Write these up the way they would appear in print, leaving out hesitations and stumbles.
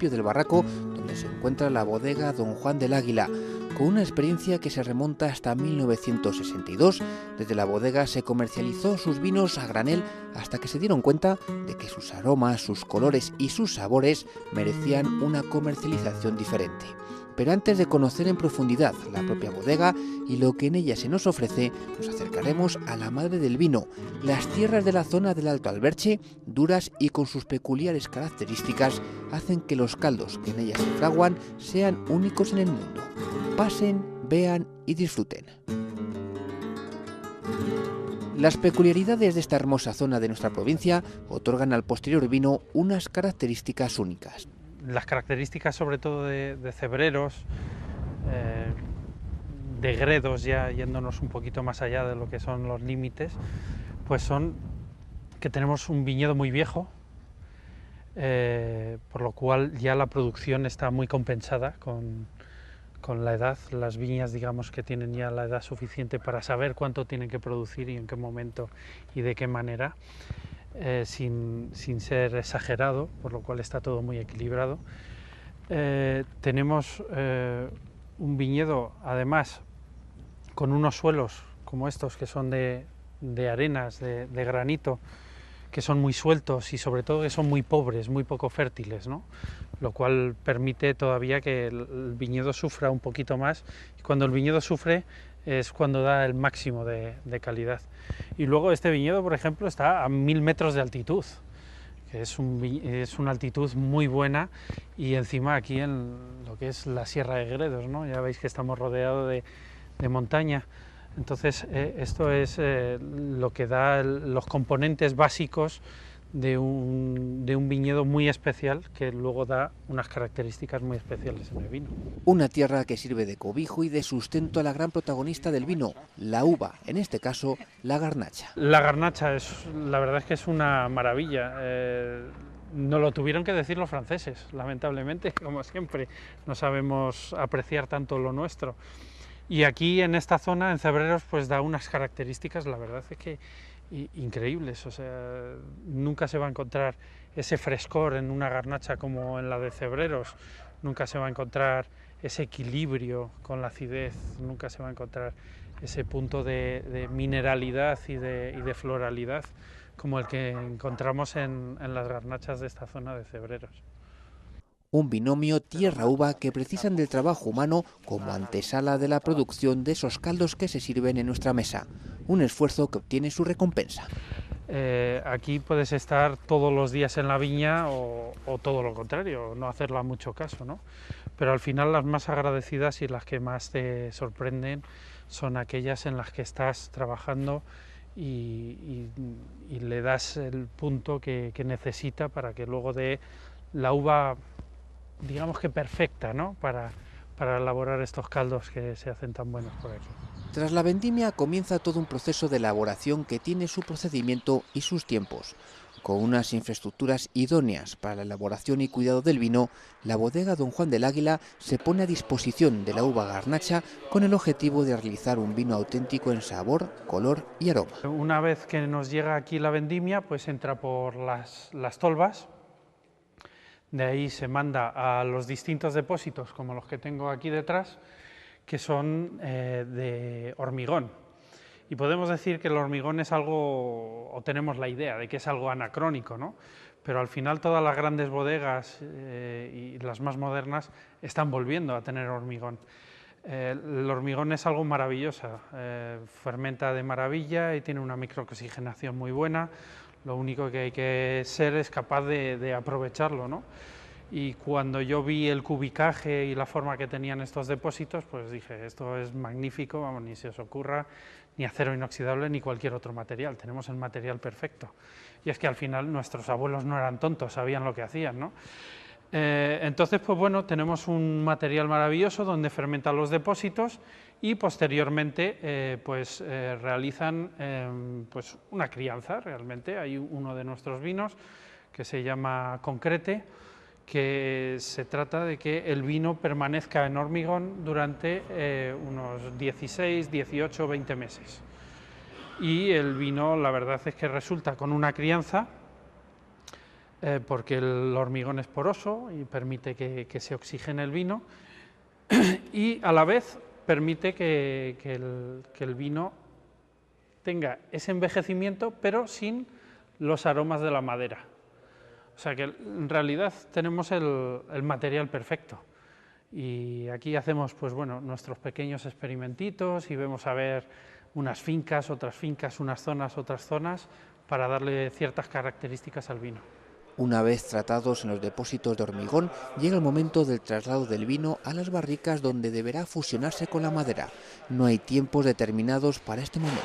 municipio del Barraco, donde se encuentra la bodega Don Juan del Águila, con una experiencia que se remonta hasta 1962. Desde la bodega se comercializó sus vinos a granel hasta que se dieron cuenta de que sus aromas, sus colores y sus sabores merecían una comercialización diferente. Pero antes de conocer en profundidad la propia bodega y lo que en ella se nos ofrece, nos acercaremos a la madre del vino, las tierras de la zona del Alto Alberche, duras y con sus peculiares características, hacen que los caldos que en ellas se fraguan sean únicos en el mundo. Pasen, vean y disfruten. Las peculiaridades de esta hermosa zona de nuestra provincia otorgan al posterior vino unas características únicas. Las características sobre todo de cebreros, de gredos, ya yéndonos un poquito más allá de lo que son los límites, pues son que tenemos un viñedo muy viejo, por lo cual ya la producción está muy compensada con la edad. Las viñas, digamos, que tienen ya la edad suficiente para saber cuánto tienen que producir y en qué momento y de qué manera. Sin ser exagerado, por lo cual está todo muy equilibrado. Tenemos un viñedo, además, con unos suelos como estos, que son de arenas, de granito, que son muy sueltos y sobre todo que son muy pobres, muy poco fértiles, ¿no? Lo cual permite todavía que el viñedo sufra un poquito más, y cuando el viñedo sufre es cuando da el máximo de calidad. Y luego este viñedo, por ejemplo, está a 1000 metros de altitud, que es una altitud muy buena, y encima aquí en lo que es la Sierra de Gredos, ¿no? Ya veis que estamos rodeados de montaña. Entonces esto es lo que da los componentes básicos de un viñedo muy especial, que luego da unas características muy especiales en el vino. Una tierra que sirve de cobijo y de sustento a la gran protagonista del vino, la uva, en este caso la garnacha. La garnacha la verdad es que es una maravilla. Nos lo tuvieron que decir los franceses, lamentablemente, como siempre, no sabemos apreciar tanto lo nuestro. Y aquí en esta zona, en Cebreros, pues da unas características, la verdad es que increíbles. O sea, nunca se va a encontrar ese frescor en una garnacha como en la de Cebreros, nunca se va a encontrar ese equilibrio con la acidez, nunca se va a encontrar ese punto de mineralidad y de floralidad como el que encontramos en las garnachas de esta zona de Cebreros. Un binomio tierra-uva que precisan del trabajo humano como antesala de la producción de esos caldos que se sirven en nuestra mesa. Un esfuerzo que obtiene su recompensa. Aquí puedes estar todos los días en la viña o todo lo contrario, no hacerla mucho caso, ¿no? Pero al final las más agradecidas y las que más te sorprenden son aquellas en las que estás trabajando y le das el punto que necesita para que luego dé la uva, digamos que perfecta, ¿no? Para elaborar estos caldos que se hacen tan buenos por aquí. Tras la vendimia comienza todo un proceso de elaboración que tiene su procedimiento y sus tiempos. Con unas infraestructuras idóneas para la elaboración y cuidado del vino, la bodega Don Juan del Águila se pone a disposición de la uva garnacha con el objetivo de realizar un vino auténtico en sabor, color y aroma. Una vez que nos llega aquí la vendimia, pues entra por las tolvas. De ahí se manda a los distintos depósitos, como los que tengo aquí detrás, que son de hormigón. Y podemos decir que el hormigón es algo, o tenemos la idea de que es algo anacrónico, ¿no? Pero al final todas las grandes bodegas y las más modernas están volviendo a tener hormigón. El hormigón es algo maravilloso, fermenta de maravilla y tiene una microoxigenación muy buena. Lo único que hay que ser es capaz de aprovecharlo, ¿no? Y cuando yo vi el cubicaje y la forma que tenían estos depósitos, pues dije, esto es magnífico, vamos, ni se os ocurra ni acero inoxidable ni cualquier otro material, tenemos el material perfecto. Y es que al final nuestros abuelos no eran tontos, sabían lo que hacían, ¿no? Entonces, pues bueno, tenemos un material maravilloso donde fermentan los depósitos y posteriormente realizan pues una crianza realmente. Hay uno de nuestros vinos que se llama Concrete, que se trata de que el vino permanezca en hormigón durante unos 16, 18, 20 meses. Y el vino, la verdad es que resulta con una crianza porque el hormigón es poroso y permite que se oxigene el vino y a la vez permite que el vino tenga ese envejecimiento pero sin los aromas de la madera. O sea que en realidad tenemos el material perfecto. Y aquí hacemos pues bueno, nuestros pequeños experimentitos y vemos a ver unas fincas, unas zonas, otras zonas, para darle ciertas características al vino. Una vez tratados en los depósitos de hormigón, llega el momento del traslado del vino a las barricas donde deberá fusionarse con la madera. No hay tiempos determinados para este momento.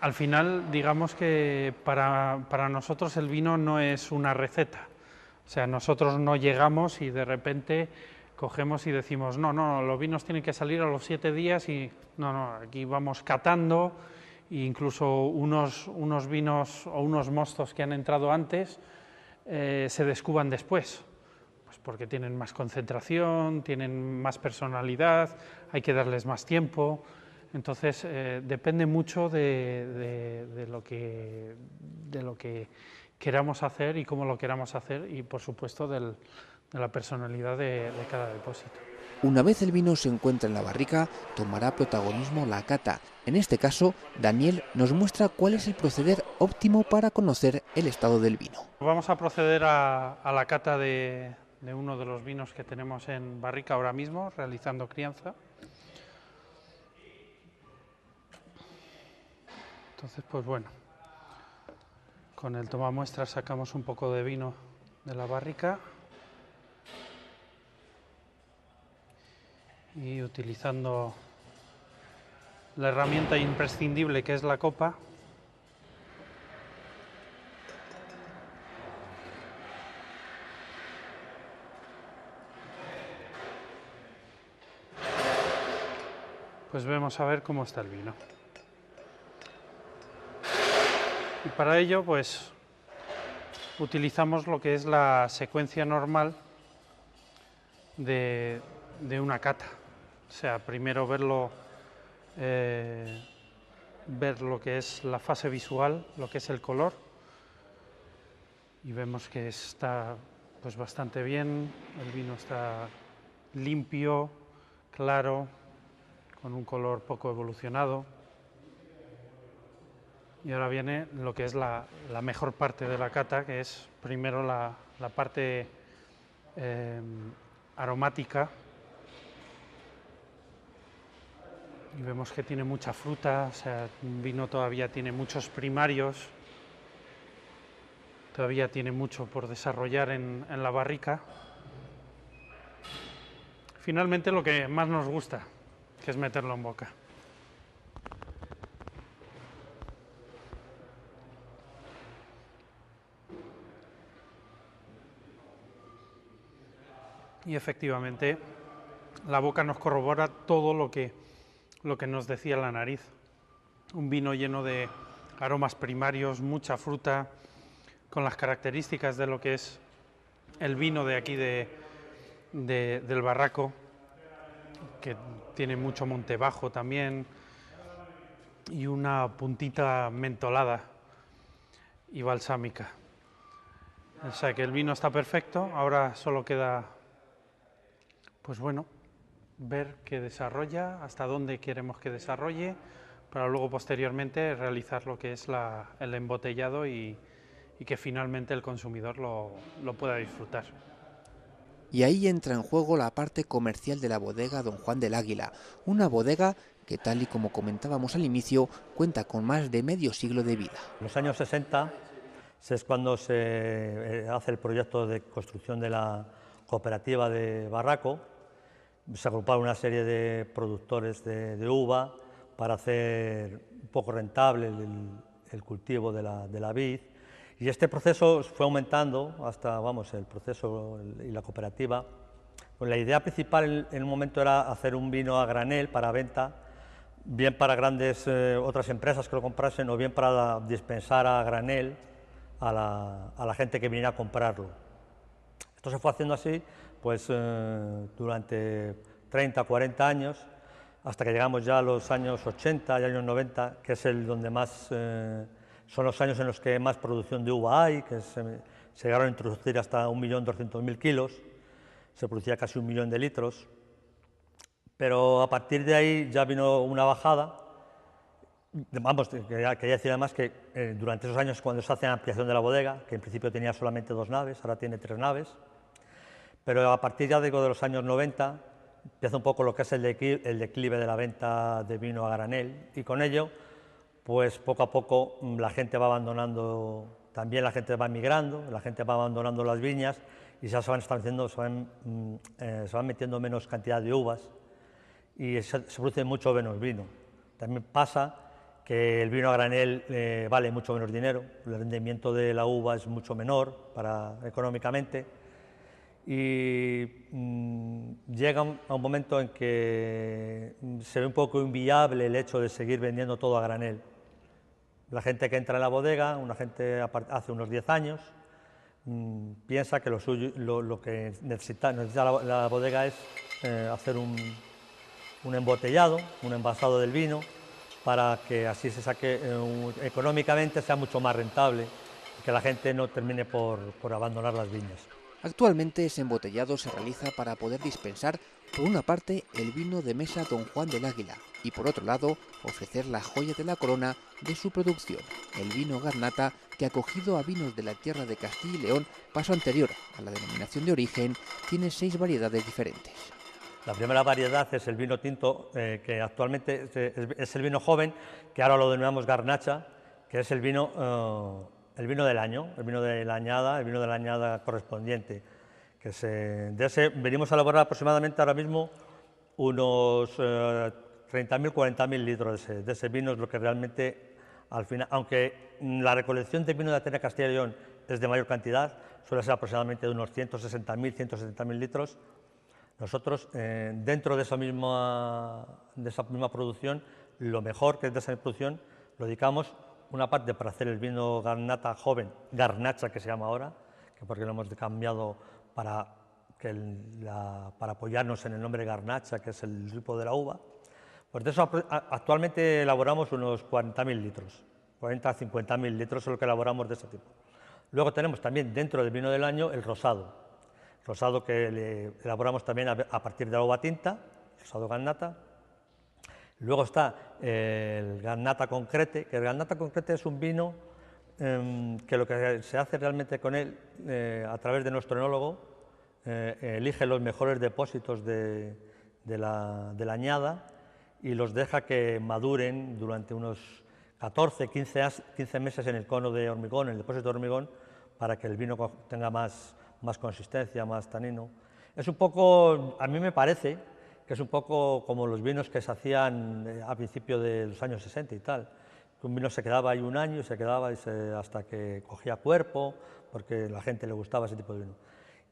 Al final, digamos que para nosotros el vino no es una receta. O sea, nosotros no llegamos y de repente cogemos y decimos, no, los vinos tienen que salir a los 7 días y no, aquí vamos catando, e incluso unos vinos o unos mostos que han entrado antes se descuban después, pues porque tienen más concentración, tienen más personalidad, hay que darles más tiempo. Entonces depende mucho de lo que queramos hacer y cómo lo queramos hacer y por supuesto de la personalidad de cada depósito. Una vez el vino se encuentra en la barrica, tomará protagonismo la cata. En este caso, Daniel nos muestra cuál es el proceder óptimo para conocer el estado del vino. Vamos a proceder a la cata de uno de los vinos que tenemos en barrica ahora mismo, realizando crianza. Entonces, pues bueno, con el tomamuestras sacamos un poco de vino de la barrica y utilizando la herramienta imprescindible que es la copa, pues vemos a ver cómo está el vino. Y para ello, pues, utilizamos lo que es la secuencia normal de una cata. O sea, primero ver lo que es la fase visual, lo que es el color, y vemos que está pues bastante bien, el vino está limpio, claro, con un color poco evolucionado. Y ahora viene lo que es la mejor parte de la cata, que es primero la parte aromática. Y vemos que tiene mucha fruta, o sea, el vino todavía tiene muchos primarios, todavía tiene mucho por desarrollar en la barrica. Finalmente lo que más nos gusta, que es meterlo en boca. Y efectivamente la boca nos corrobora todo lo que nos decía la nariz. Un vino lleno de aromas primarios, mucha fruta, con las características de lo que es el vino de aquí del Barraco, que tiene mucho monte bajo también, y una puntita mentolada y balsámica. O sea que el vino está perfecto, ahora solo queda, pues bueno, ver qué desarrolla, hasta dónde queremos que desarrolle, para luego posteriormente realizar lo que es el embotellado y que finalmente el consumidor lo pueda disfrutar. Y ahí entra en juego la parte comercial de la bodega Don Juan del Águila, una bodega que, tal y como comentábamos al inicio, cuenta con más de medio siglo de vida. En los años 60 es cuando se hace el proyecto de construcción de la cooperativa de Barraco. Se agruparon una serie de productores de uva para hacer un poco rentable el cultivo de la vid, y este proceso fue aumentando hasta, el proceso y la cooperativa. Pues la idea principal en un momento era hacer un vino a granel para venta, bien para grandes otras empresas que lo comprasen o bien para dispensar a granel a la gente que viniera a comprarlo. Esto se fue haciendo así pues durante 30, 40 años, hasta que llegamos ya a los años 80 y años 90, que es donde más, son los años en los que más producción de uva hay, que se llegaron a introducir hasta 1.200.000 kilos, se producía casi 1 millón de litros, pero a partir de ahí ya vino una bajada. Vamos, quería decir además que durante esos años cuando se hace la ampliación de la bodega, que en principio tenía solamente 2 naves, ahora tiene 3 naves, pero a partir ya de los años 90 empieza un poco lo que es el declive de la venta de vino a granel, y con ello, pues poco a poco la gente va abandonando, también la gente va migrando, la gente va abandonando las viñas y ya se van metiendo menos cantidad de uvas y se produce mucho menos vino. También pasa que el vino a granel vale mucho menos dinero, el rendimiento de la uva es mucho menor económicamente, y llega a un momento en que se ve un poco inviable el hecho de seguir vendiendo todo a granel. La gente que entra en la bodega, una gente hace unos 10 años, piensa que lo que necesita la bodega es hacer un embotellado, un envasado del vino, para que así se saque económicamente, sea mucho más rentable y que la gente no termine por abandonar las viñas. Actualmente ese embotellado se realiza para poder dispensar, por una parte, el vino de mesa Don Juan del Águila y, por otro lado, ofrecer la joya de la corona de su producción, el vino Garnata, que, acogido a vinos de la tierra de Castilla y León, paso anterior a la denominación de origen, tiene 6 variedades diferentes. La primera variedad es el vino tinto, que actualmente es el vino joven, que ahora lo denominamos Garnacha, que es el vino del año, el vino de la añada correspondiente. De ese venimos a elaborar aproximadamente ahora mismo unos 30.000, 40.000 litros de ese vino, es lo que realmente, al final, aunque la recolección de vino de la tierra de Castilla y León es de mayor cantidad, suele ser aproximadamente de unos 160.000, 170.000 litros, nosotros, dentro de esa misma producción, lo mejor que es de esa producción, lo dedicamos una parte para hacer el vino Garnata joven, Garnacha que se llama ahora, porque lo hemos cambiado para apoyarnos en el nombre Garnacha, que es el grupo de la uva. Pues de eso actualmente elaboramos unos 40.000 litros, 40 a 50.000 litros es lo que elaboramos de ese tipo. Luego tenemos también dentro del vino del año el rosado que elaboramos también a partir de la uva tinta, rosado Garnata. Luego está el Garnata Concrete, que el Garnata Concrete es un vino que lo que se hace realmente con él, a través de nuestro enólogo, elige los mejores depósitos de la añada y los deja que maduren durante unos 14, 15 meses en el cono de hormigón, en el depósito de hormigón, para que el vino tenga más consistencia, más tanino. Es un poco, a mí me parece, que es un poco como los vinos que se hacían a principios de los años 60 y tal. Un vino se quedaba ahí un año y se quedaba hasta que cogía cuerpo, porque a la gente le gustaba ese tipo de vino.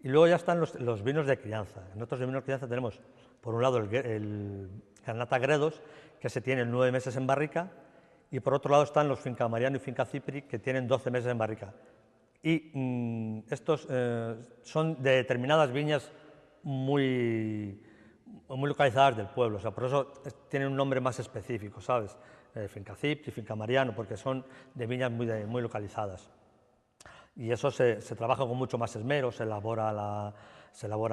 Y luego ya están los vinos de crianza. Nosotros en vinos de crianza tenemos, por un lado, el Garnata Gredos, que se tiene 9 meses en barrica, y por otro lado están los Finca Mariano y Finca Cipri, que tienen 12 meses en barrica. Y estos son de determinadas viñas muy localizadas del pueblo, o sea, por eso tienen un nombre más específico, ¿sabes? Finca Cipri, Finca Mariano, porque son de viñas muy localizadas. Y eso se trabaja con mucho más esmero, se elabora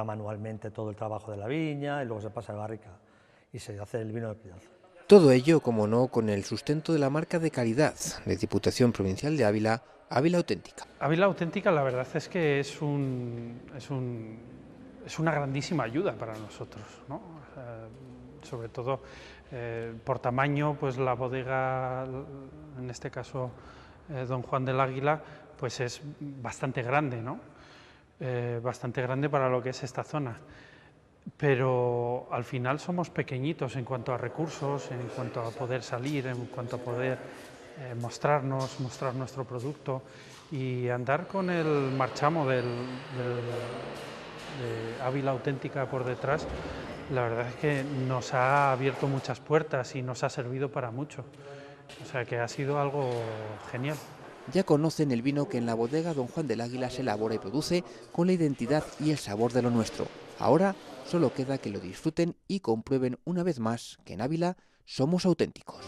manualmente todo el trabajo de la viña y luego se pasa a barrica y se hace el vino de crianza. Todo ello, como no, con el sustento de la marca de calidad de Diputación Provincial de Ávila, Ávila Auténtica. Ávila Auténtica, la verdad es que es una grandísima ayuda para nosotros, ¿no? Sobre todo por tamaño, pues la bodega, en este caso Don Juan del Águila, pues es bastante grande, ¿no? Bastante grande para lo que es esta zona. Pero al final somos pequeñitos en cuanto a recursos, en cuanto a poder salir, en cuanto a poder mostrar nuestro producto y andar con el marchamo de Ávila Auténtica por detrás. La verdad es que nos ha abierto muchas puertas y nos ha servido para mucho. O sea que ha sido algo genial. Ya conocen el vino que en la bodega Don Juan del Águila se elabora y produce con la identidad y el sabor de lo nuestro. Ahora solo queda que lo disfruten y comprueben una vez más que en Ávila somos auténticos.